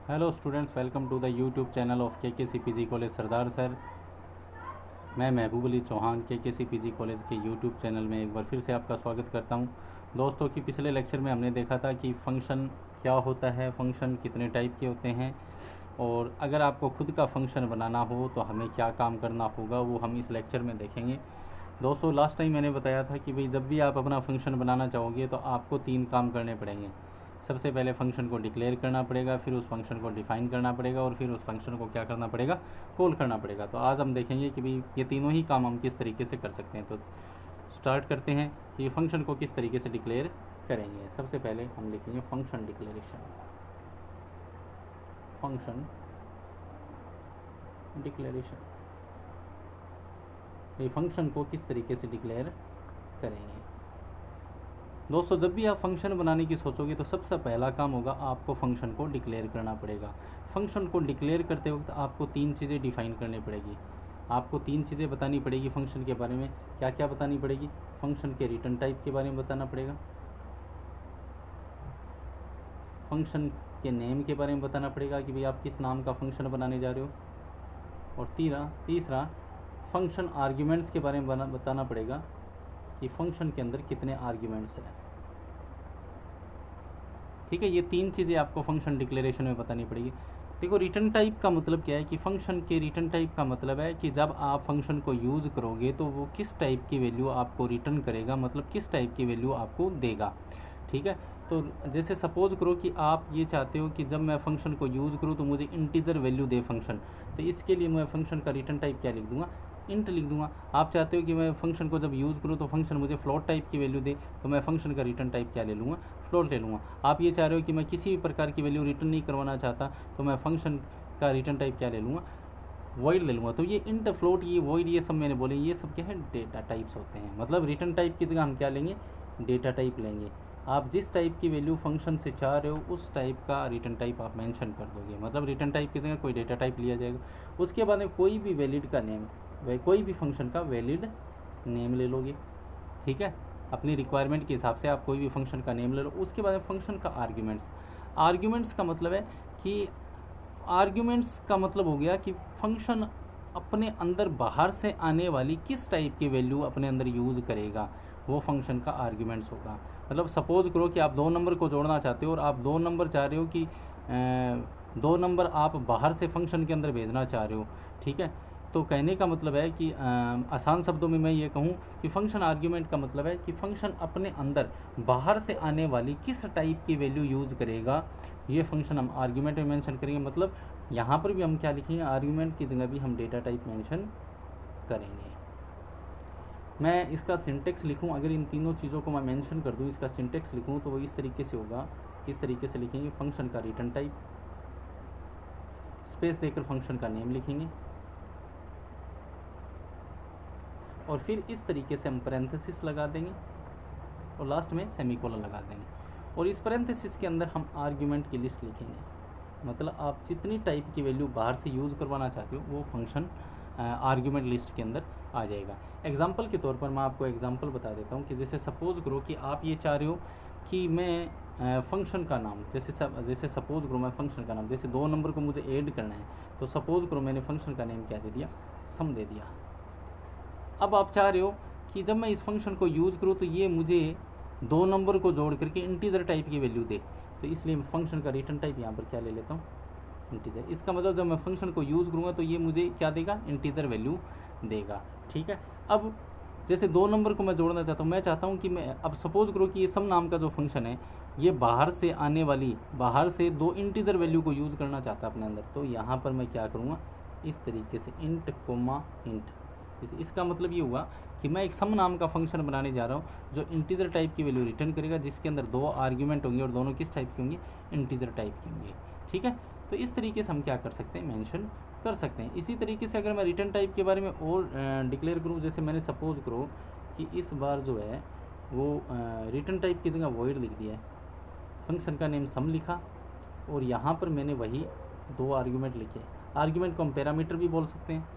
Hello students, welcome to the YouTube channel of KKCPG college Sardar sir. मैं Mahboob Ali Chauhan KKCPG college के YouTube channel में एक बार फिर से आपका स्वागत करता हूं। दोस्तों की पिछले लेक्चर में हमने देखा था कि फ़ंक्शन क्या होता है, फ़ंक्शन कितने टाइप के होते हैं, और अगर आपको खुद का फ़ंक्शन बनाना हो तो हमें क्या काम करना होगा वो हम इस लेक्चर में देखेंगे। दोस्तों लास्ट टाइम मैंने बताया था कि भाई जब भी आप अपना फ़ंक्शन बनाना चाहोगे तो आपको 3 काम करने पड़ेंगे। सबसे पहले फ़ंक्शन को डिक्लेयर करना पड़ेगा, फिर उस फंक्शन को डिफ़ाइन करना पड़ेगा, और फिर उस फंक्शन को क्या करना पड़ेगा, कॉल करना पड़ेगा। तो आज हम देखेंगे कि भाई ये तीनों ही काम हम किस तरीके से कर सकते हैं। तो स्टार्ट करते हैं कि ये फंक्शन को किस तरीके से डिक्लेयर करेंगे। सबसे पहले हम लिखेंगे फंक्शन डिक्लेरेशन। फंक्शन डिक्लेरेशन, ये फंक्शन को किस तरीके से डिक्लेयर करेंगे। दोस्तों जब भी आप फंक्शन बनाने की सोचोगे तो सबसे पहला काम होगा आपको फंक्शन को डिक्लेयर करना पड़ेगा। फंक्शन को डिक्लेयर करते वक्त आपको 3 चीज़ें डिफाइन करनी पड़ेगी। आपको 3 चीज़ें बतानी पड़ेगी फंक्शन के बारे में। क्या क्या बतानी पड़ेगी? फंक्शन के रिटर्न टाइप के बारे में बताना पड़ेगा, फंक्शन के नेम के बारे में बताना पड़ेगा कि भाई आप किस नाम का फंक्शन बनाने जा रहे हो, और तीसरा फंक्शन आर्ग्यूमेंट्स के बारे में बताना पड़ेगा कि फंक्शन के अंदर कितने आर्ग्यूमेंट्स हैं। ठीक है, ये 3 चीज़ें आपको फंक्शन डिक्लेरेशन में बतानी पड़ेगी। देखो रिटर्न टाइप का मतलब क्या है कि फंक्शन के रिटर्न टाइप का मतलब है कि जब आप फंक्शन को यूज़ करोगे तो वो किस टाइप की वैल्यू आपको रिटर्न करेगा, मतलब किस टाइप की वैल्यू आपको देगा। ठीक है, तो जैसे सपोज करो कि आप ये चाहते हो कि जब मैं फंक्शन को यूज़ करूँ तो मुझे इंटीजर वैल्यू दे फंक्शन, तो इसके लिए मैं फंक्शन का रिटर्न टाइप क्या लिख दूंगा, इंट लिख दूंगा। आप चाहते हो कि मैं फंक्शन को जब यूज़ करूँ तो फंक्शन मुझे फ्लोट टाइप की वैल्यू दे, तो मैं फंक्शन का रिटर्न टाइप क्या ले लूँगा, फ्लोट ले लूँगा। आप ये चाह रहे हो कि मैं किसी भी प्रकार की वैल्यू रिटर्न नहीं करवाना चाहता, तो मैं फंक्शन का रिटर्न टाइप क्या ले लूँगा, वॉइड ले लूँगा। तो ये इंट, फ्लोट, ये वॉइड, ये सब मैंने बोले, ये सब क्या है, डेटा टाइप्स होते हैं। मतलब रिटर्न टाइप की जगह हम क्या लेंगे, डेटा टाइप लेंगे। आप जिस टाइप की वैल्यू फंक्शन से चाह रहे हो उस टाइप का रिटर्न टाइप आप मेंशन कर दोगे। मतलब रिटर्न टाइप की जगह कोई डेटा टाइप लिया जाएगा। उसके बाद में कोई भी वैलिड का नेम, कोई भी फंक्शन का वैलिड नेम ले लोगे। ठीक है, अपनी रिक्वायरमेंट के हिसाब से आप कोई भी फंक्शन का नेम ले लो। उसके बाद फंक्शन का आर्ग्यूमेंट्स। आर्ग्यूमेंट्स का मतलब है कि आर्ग्यूमेंट्स का मतलब हो गया कि फंक्शन अपने अंदर बाहर से आने वाली किस टाइप की वैल्यू अपने अंदर यूज़ करेगा, वो फंक्शन का आर्ग्यूमेंट्स होगा। मतलब सपोज़ करो कि आप 2 नंबर को जोड़ना चाहते हो और आप 2 नंबर चाह रहे हो कि 2 नंबर आप बाहर से फंक्शन के अंदर भेजना चाह रहे हो। ठीक है, तो कहने का मतलब है कि आसान शब्दों में मैं ये कहूँ कि फंक्शन आर्ग्यूमेंट का मतलब है कि फंक्शन अपने अंदर बाहर से आने वाली किस टाइप की वैल्यू यूज़ करेगा, ये फंक्शन हम आर्ग्यूमेंट में मेंशन करेंगे। मतलब यहाँ पर भी हम क्या लिखेंगे, आर्ग्यूमेंट की जगह भी हम डेटा टाइप मेंशन करेंगे। मैं इसका सिंटेक्स लिखूँ, अगर इन तीनों चीज़ों को मैं मेंशन कर दूँ, इसका सिंटेक्स लिखूँ तो वो इस तरीके से होगा। किस तरीके से लिखेंगे, फंक्शन का रिटर्न टाइप, स्पेस देकर फंक्शन का नेम लिखेंगे, और फिर इस तरीके से हम पैरेंथेसिस लगा देंगे और लास्ट में सेमीकोलन लगा देंगे, और इस पैरेंथेसिस के अंदर हम आर्ग्यूमेंट की लिस्ट लिखेंगे। मतलब आप जितनी टाइप की वैल्यू बाहर से यूज़ करवाना चाहते हो वो फंक्शन आर्ग्यूमेंट लिस्ट के अंदर आ जाएगा। एग्जांपल के तौर पर मैं आपको एग्जांपल बता देता हूँ कि जैसे सपोज़ करो कि आप ये चाह रहे हो कि मैं फंक्शन का नाम, जैसे सपोज़ करो मैं फंक्शन का नाम, जैसे 2 नंबर को मुझे ऐड करना है, तो सपोज़ करो मैंने फंक्शन का नेम क्या दे दिया, सम दे दिया। अब आप चाह रहे हो कि जब मैं इस फंक्शन को यूज़ करूँ तो ये मुझे 2 नंबर को जोड़ करके इंटीजर टाइप की वैल्यू दे, तो इसलिए मैं फंक्शन का रिटर्न टाइप यहाँ पर क्या ले लेता हूँ, इंटीजर। इसका मतलब जब मैं फंक्शन को यूज़ करूँगा तो ये मुझे क्या देगा, इंटीजर वैल्यू देगा। ठीक है, अब जैसे 2 नंबर को मैं जोड़ना चाहता हूँ, मैं चाहता हूँ कि मैं, अब सपोज़ करो कि ये सम नाम का जो फंक्शन है ये बाहर से आने वाली, बाहर से 2 इंटीजर वैल्यू को यूज़ करना चाहता है अपने अंदर, तो यहाँ पर मैं क्या करूँगा, इस तरीके से इंट कोमा इंट। इसका मतलब ये हुआ कि मैं एक सम नाम का फंक्शन बनाने जा रहा हूँ जो इंटीजर टाइप की वैल्यू रिटर्न करेगा, जिसके अंदर 2 आर्ग्यूमेंट होंगे और दोनों किस टाइप के होंगे, इंटीजर टाइप के होंगे। ठीक है, तो इस तरीके से हम क्या कर सकते हैं, मेंशन कर सकते हैं। इसी तरीके से अगर मैं रिटर्न टाइप के बारे में और डिक्लेयर करूँ, जैसे मैंने सपोज़ करो कि इस बार जो है वो रिटर्न टाइप की जगह वॉइड लिख दिया है, फंक्शन का नेम सम लिखा, और यहाँ पर मैंने वही 2 आर्ग्यूमेंट लिखे। आर्ग्यूमेंट को हम पैरामीटर भी बोल सकते हैं,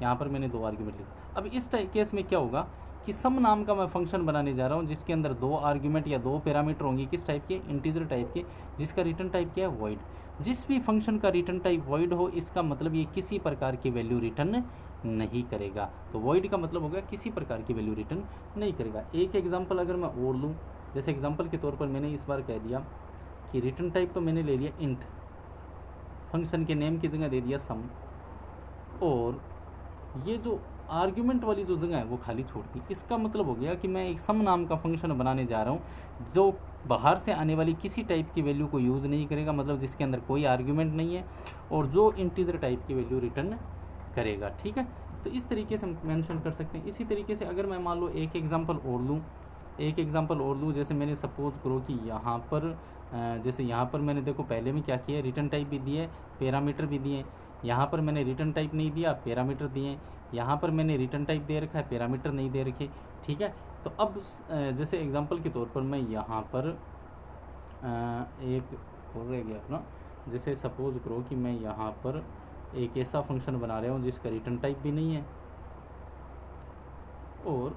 यहाँ पर मैंने 2 आर्ग्यूमेंट लिखे। अब इस केस में क्या होगा कि सम नाम का मैं फंक्शन बनाने जा रहा हूँ जिसके अंदर 2 आर्ग्यूमेंट या 2 पैरामीटर होंगे, किस टाइप के, इंटीजर टाइप के, जिसका रिटर्न टाइप क्या है, वॉइड। जिस भी फंक्शन का रिटर्न टाइप वॉइड हो, इसका मतलब ये किसी प्रकार की वैल्यू रिटर्न नहीं करेगा। तो वॉइड का मतलब हो गया किसी प्रकार की वैल्यू रिटर्न नहीं करेगा। एक एग्जांपल अगर मैं और लूँ, जैसे एग्जांपल के तौर पर मैंने इस बार कह दिया कि रिटर्न टाइप तो मैंने ले लिया इंट, फंक्शन के नेम की जगह दे दिया सम, और ये जो आर्ग्यूमेंट वाली जो जगह है वो खाली छोड़ दी। इसका मतलब हो गया कि मैं एक सम नाम का फंक्शन बनाने जा रहा हूँ जो बाहर से आने वाली किसी टाइप की वैल्यू को यूज़ नहीं करेगा, मतलब जिसके अंदर कोई आर्ग्यूमेंट नहीं है, और जो इंटीजर टाइप की वैल्यू रिटर्न करेगा। ठीक है, तो इस तरीके से मेंशन कर सकते हैं। इसी तरीके से अगर मैं मान लो एक एग्जांपल और लूँ, जैसे मैंने सपोज करो कि यहाँ पर जैसे यहाँ पर मैंने देखो पहले में क्या किया है, रिटर्न टाइप भी दिए, पैरामीटर भी दिए। यहाँ पर मैंने रिटर्न टाइप नहीं दिया, पैरामीटर दिए। यहाँ पर मैंने रिटर्न टाइप दे रखा है, पैरामीटर नहीं दे रखे। ठीक है, तो अब जैसे एग्जांपल के तौर पर मैं यहाँ पर एक और रह गया अपना, जैसे सपोज करो कि मैं यहाँ पर एक ऐसा फंक्शन बना रहा हूँ जिसका रिटर्न टाइप भी नहीं है और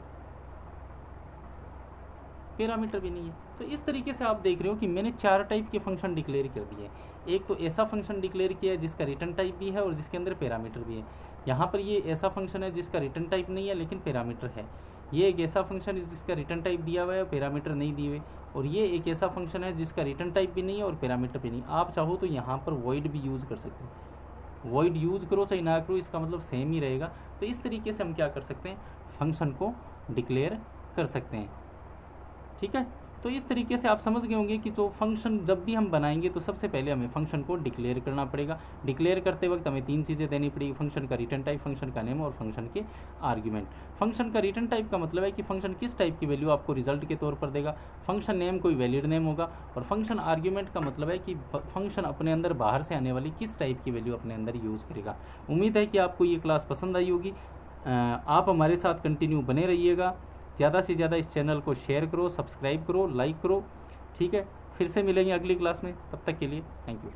पैरामीटर भी नहीं है। तो इस तरीके से आप देख रहे हो कि मैंने 4 टाइप के फंक्शन डिक्लेयर कर दिए। एक तो ऐसा फंक्शन डिक्लेयर किया है जिसका रिटर्न टाइप भी है और जिसके अंदर पैरामीटर भी है। यहाँ पर ये ऐसा फंक्शन है जिसका रिटर्न टाइप नहीं है लेकिन पैरामीटर है। ये एक ऐसा फंक्शन है जिसका रिटर्न टाइप दिया हुआ है और पैरामीटर नहीं दिए हुए, और ये एक ऐसा फंक्शन है जिसका रिटर्न टाइप भी नहीं है और पैरामीटर भी नहीं। आप चाहो तो यहाँ पर वॉइड भी यूज़ कर सकते हो, वॉइड यूज़ करो चाहे ना करो, इसका मतलब सेम ही रहेगा। तो इस तरीके से हम क्या कर सकते हैं, फंक्शन को डिक्लेयर कर सकते हैं। ठीक है, तो इस तरीके से आप समझ गए होंगे कि तो फंक्शन जब भी हम बनाएंगे तो सबसे पहले हमें फंक्शन को डिक्लेयर करना पड़ेगा। डिक्लेयर करते वक्त हमें 3 चीज़ें देनी पड़ेगी, फंक्शन का रिटर्न टाइप, फंक्शन का नेम और फंक्शन के आर्ग्यूमेंट। फंक्शन का रिटर्न टाइप का मतलब है कि फंक्शन किस टाइप की वैल्यू आपको रिजल्ट के तौर पर देगा। फंक्शन नेम कोई वैलिड नेम होगा, और फंक्शन आर्ग्यूमेंट का मतलब है कि फंक्शन अपने अंदर बाहर से आने वाली किस टाइप की वैल्यू अपने अंदर यूज़ करेगा। उम्मीद है कि आपको ये क्लास पसंद आई होगी। आप हमारे साथ कंटिन्यू बने रहिएगा। ज़्यादा से ज़्यादा इस चैनल को शेयर करो, सब्सक्राइब करो, लाइक करो। ठीक है, फिर से मिलेंगे अगली क्लास में, तब तक के लिए थैंक यू।